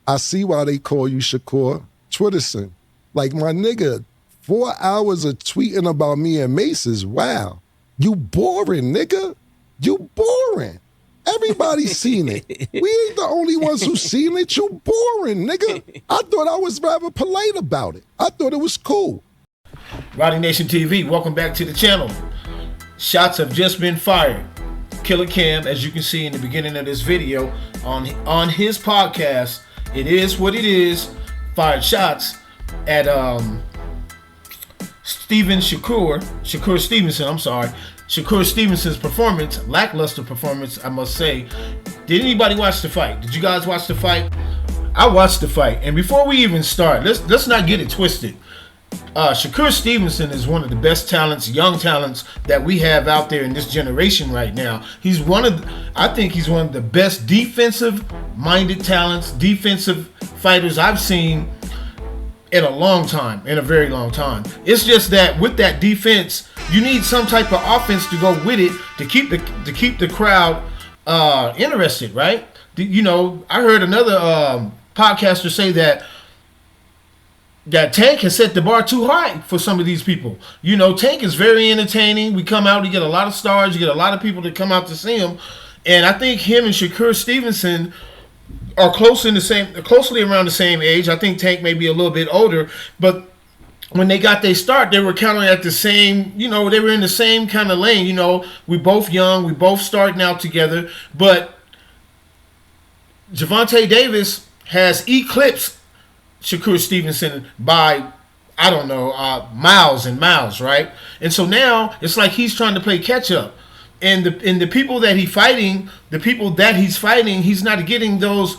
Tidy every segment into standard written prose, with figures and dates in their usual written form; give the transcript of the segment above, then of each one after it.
I see why they call you Shakur Twitterson. Like, my nigga, 4 hours of tweeting about me and Mace is wow. You boring, nigga. You boring. Everybody's seen it. We ain't the only ones who seen it. You boring, nigga. I thought I was rather polite about it. I thought it was cool. Rowdy Nation TV, welcome back to the channel. Shots have just been fired. Killer Cam, as you can see in the beginning of this video, on his podcast, It Is What It Is, fired shots at Shakur Stevenson's performance, lackluster performance, I must say. Did anybody watch the fight? Did you guys watch the fight? I watched the fight, and before we even start, let's not get it twisted. Shakur Stevenson is one of the best talents, young talents that we have out there in this generation right now. I think he's one of the best defensive-minded talents, defensive fighters I've seen in a very long time. It's just that with that defense, you need some type of offense to go with it to keep the crowd interested, right? You know, I heard another podcaster say that Tank has set the bar too high for some of these people. You know, Tank is very entertaining. We come out, you get a lot of stars, you get a lot of people that come out to see him, and I think him and Shakur Stevenson are closely around the same age. I think Tank may be a little bit older, but when they got their start, they were kind of at the same, you know, they were in the same kind of lane. You know, we both young, we both starting out together, but Gervonta Davis has eclipsed Shakur Stevenson by, I don't know, miles and miles, right? And so now it's like he's trying to play catch up. And the people that he's fighting, he's not getting those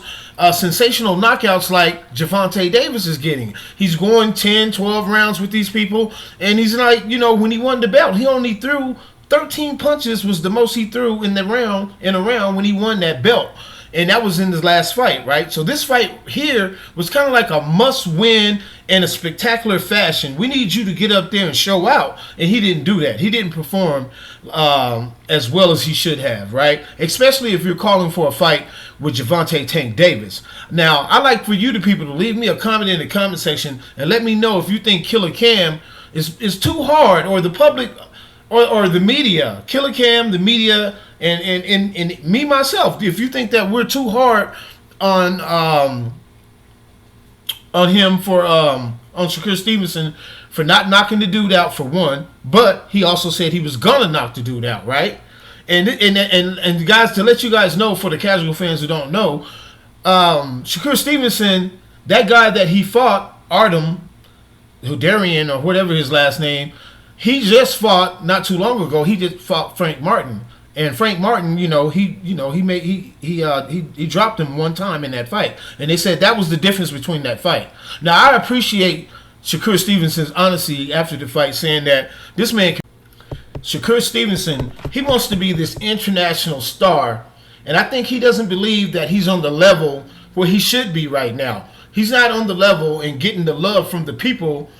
sensational knockouts like Gervonta Davis is getting. He's going 10, 12 rounds with these people, and he's like, you know, when he won the belt, he only threw 13 punches was the most he threw in a round when he won that belt. And that was in his last fight, right? So this fight here was kind of like a must-win in a spectacular fashion. We need you to get up there and show out. And he didn't do that. He didn't perform as well as he should have, right? Especially if you're calling for a fight with Gervonta Tank Davis. Now, I'd like for you, the people, to leave me a comment in the comment section and let me know if you think Killer Cam is too hard, or the public, or the media, Killer Cam, the media, and me myself, if you think that we're too hard on him on Shakur Stevenson for not knocking the dude out, for one, but he also said he was gonna knock the dude out, right? And guys, to let you guys know, for the casual fans who don't know, Shakur Stevenson, that guy that he fought, Artem Hudarian or whatever his last name, he just fought not too long ago. He just fought Frank Martin. And Frank Martin, he dropped him one time in that fight, and they said that was the difference between that fight. Now, I appreciate Shakur Stevenson's honesty after the fight, saying that this man, Shakur Stevenson, he wants to be this international star, and I think he doesn't believe that he's on the level where he should be right now. He's not on the level and getting the love from the people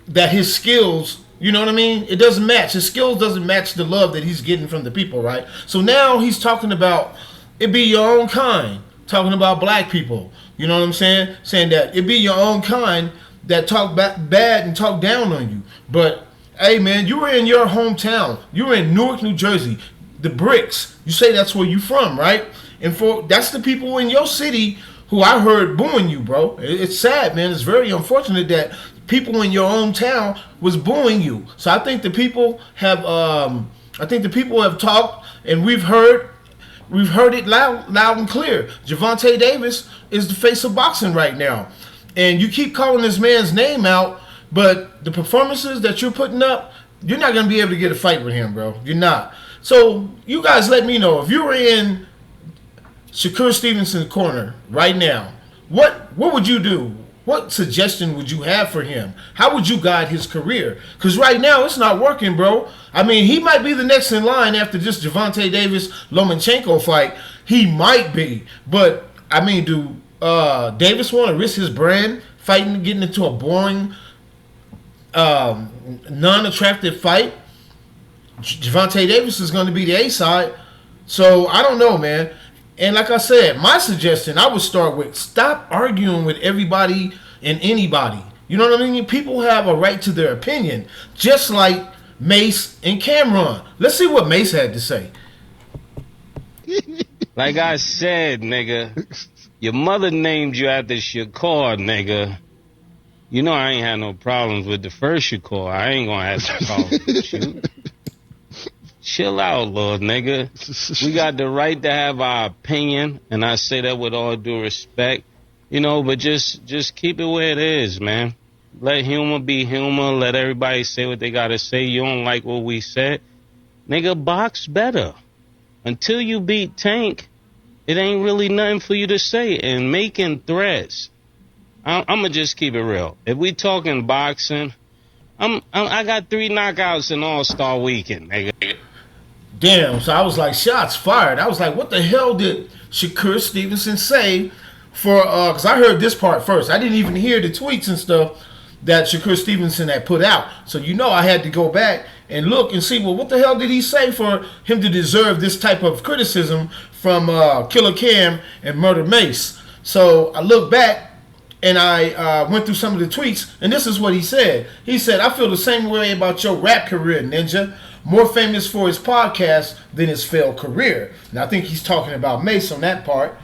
that his skills. You know what I mean? It doesn't match. His skills doesn't match the love that he's getting from the people, right? So now he's talking about it be your own kind, talking about black people. You know what I'm saying? Saying that it be your own kind that talk bad and talk down on you. But, hey, man, you were in your hometown. You were in Newark, New Jersey. The bricks. You say that's where you from, right? And that's the people in your city who I heard booing you, bro. It's sad, man. It's very unfortunate that people in your own town was booing you. So I think the people have talked, and we've heard it loud and clear. Gervonta Davis is the face of boxing right now, and you keep calling this man's name out, but the performances that you're putting up, you're not gonna be able to get a fight with him, bro. You're not. So you guys, let me know if you were in Shakur Stevenson's corner right now. What would you do? What suggestion would you have for him? How would you guide his career? Because right now, it's not working, bro. I mean, he might be the next in line after this Gervonta Davis-Lomachenko fight. He might be. But, I mean, do Davis want to risk his brand fighting, getting into a boring, non-attractive fight? Gervonta Davis is going to be the A-side. So, I don't know, man. And like I said, my suggestion, I would start with stop arguing with everybody and anybody. You know what I mean? People have a right to their opinion, just like Mace and CAMRON. Let's see what Mace had to say. Like I said, nigga, your mother named you after Shakur, nigga. You know I ain't had no problems with the first Shakur. I ain't gonna have no problems with you. Chill out, little nigga. We got the right to have our opinion, and I say that with all due respect. You know, but just keep it where it is, man. Let humor be humor. Let everybody say what they gotta say. You don't like what we said, nigga, box better. Until you beat Tank, it ain't really nothing for you to say. And making threats, I'm gonna just keep it real. If we talking boxing, I got 3 knockouts in All-Star Weekend, nigga. Damn, so I was like, shots fired. I was like, what the hell did Shakur Stevenson say for, because I heard this part first. I didn't even hear the tweets and stuff that Shakur Stevenson had put out. So, you know, I had to go back and look and see, well, what the hell did he say for him to deserve this type of criticism from Killer Cam and Murder Mace? So I looked back and I went through some of the tweets, and this is what he said. He said, I feel the same way about your rap career, Ninja. More famous for his podcast than his failed career. And I think he's talking about Mace on that part.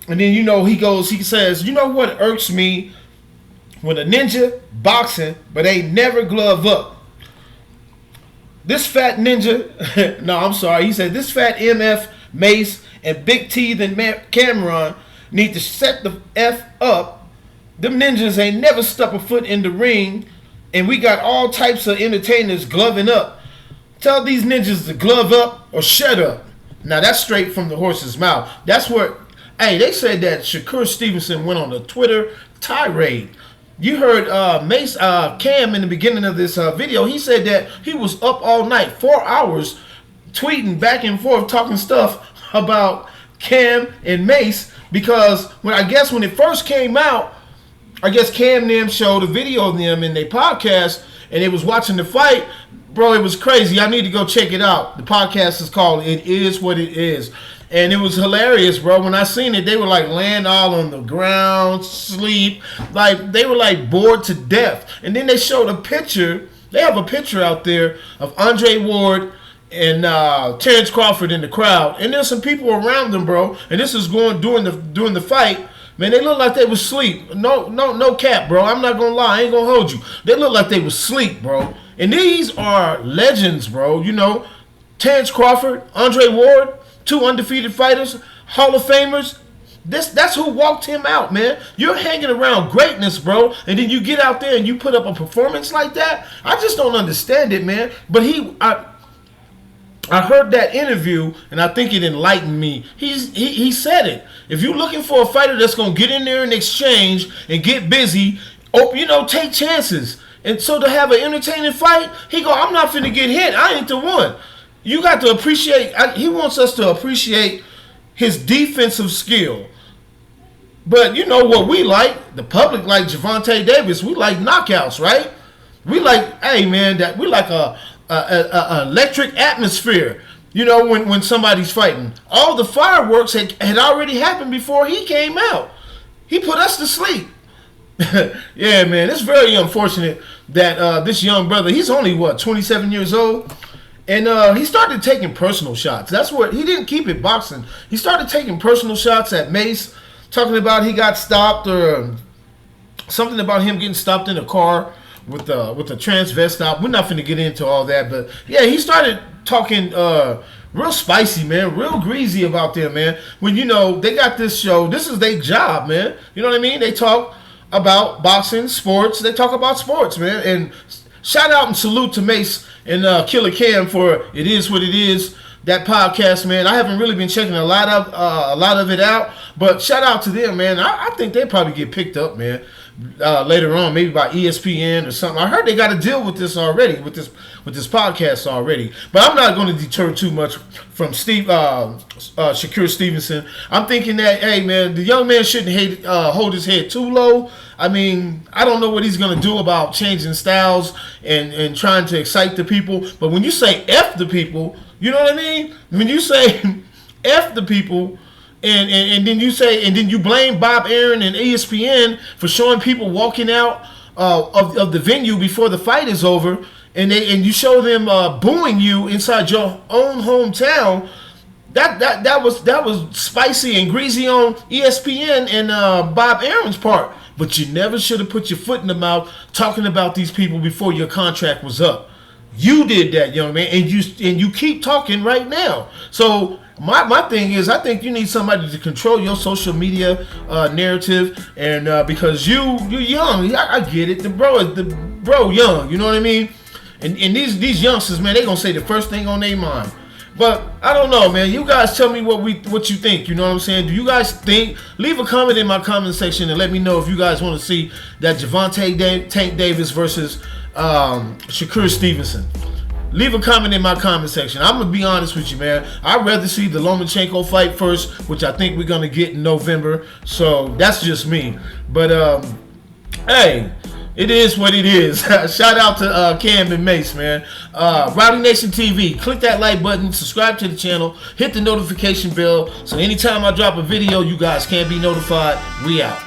And then, you know, he says, you know what irks me? When a ninja boxing, but ain't never glove up. This fat ninja, no, I'm sorry. He said, this fat MF, Mace, and Big T than CAMRON need to set the F up. Them ninjas ain't never stuck a foot in the ring, and we got all types of entertainers gloving up. Tell these ninjas to glove up or shut up. Now, that's straight from the horse's mouth. That's what, hey, they said that Shakur Stevenson went on a Twitter tirade. You heard Mace Cam in the beginning of this video. He said that he was up all night, 4 hours, tweeting back and forth, talking stuff about Cam and Mace, because when it first came out, I guess Cam and them showed a video of them in their podcast, and they was watching the fight. Bro, it was crazy. I need to go check it out. The podcast is called It Is What It Is. And it was hilarious, bro. When I seen it, they were like laying all on the ground, sleep. Like, they were like bored to death. And then they showed a picture. They have a picture out there of Andre Ward and Terrence Crawford in the crowd. And there's some people around them, bro. And this is going during the fight. Man, they look like they was asleep. No cap, bro. I'm not going to lie. I ain't going to hold you. They look like they was asleep, bro. And these are legends, bro. You know, Terrence Crawford, Andre Ward, 2 undefeated fighters, Hall of Famers. That's who walked him out, man. You're hanging around greatness, bro, and then you get out there and you put up a performance like that. I just don't understand it, man. But I heard that interview, and I think it enlightened me. He said it. If you're looking for a fighter that's going to get in there and exchange and get busy, take chances. And so to have an entertaining fight, I'm not finna get hit. I ain't the one. You got to appreciate, he wants us to appreciate his defensive skill. But you know what we like? The public like Gervonta Davis. We like knockouts, right? We like, hey man, we like a electric atmosphere. You know, when somebody's fighting. All the fireworks had already happened before he came out. He put us to sleep. Yeah, man, it's very unfortunate that this young brother, he's only, 27 years old? And he started taking personal shots. That's what, he didn't keep it boxing. He started taking personal shots at Mace, talking about he got stopped or something about him getting stopped in a car with a transvestite. We're not finna get into all that, but yeah, he started talking real spicy, man, real greasy about them, man. When, they got this show, this is their job, man. You know what I mean? They talk about boxing, sports. They talk about sports, man. And shout out and salute to Mace and Killer Cam for It Is What It Is, that podcast, man. I haven't really been checking a lot of it out, but shout out to them, man. I think they probably get picked up, man, later on, maybe by ESPN or something. I heard they got to deal with this already, with this podcast already. But I'm not going to deter too much from Shakur Stevenson. I'm thinking that, hey, man, the young man shouldn't hold his head too low. I mean, I don't know what he's going to do about changing styles and trying to excite the people. But when you say F the people, you know what I mean? When you say F the people, and then you say, and then you blame Bob Arum and ESPN for showing people walking out of the venue before the fight is over, and you show them booing you inside your own hometown. That was spicy and greasy on ESPN and Bob Arum's part. But you never should have put your foot in the mouth talking about these people before your contract was up. You did that, young man, and you keep talking right now. So my thing is, I think you need somebody to control your social media narrative, and because you're young, I get it. The bro young, you know what I mean? And these youngsters, man, they gonna say the first thing on their mind. But I don't know, man. You guys tell me what you think. You know what I'm saying? Do you guys think? Leave a comment in my comment section and let me know if you guys want to see that Gervonta Tank Davis versus Shakur Stevenson. Leave a comment in my comment section. I'm gonna be honest with you, man. I'd rather see the Lomachenko fight first, which I think we're gonna get in November. So that's just me. But hey. It is what it is. Shout out to Cam and Mace, man. Rowdy Nation TV. Click that like button. Subscribe to the channel. Hit the notification bell. So anytime I drop a video, you guys can be notified. We out.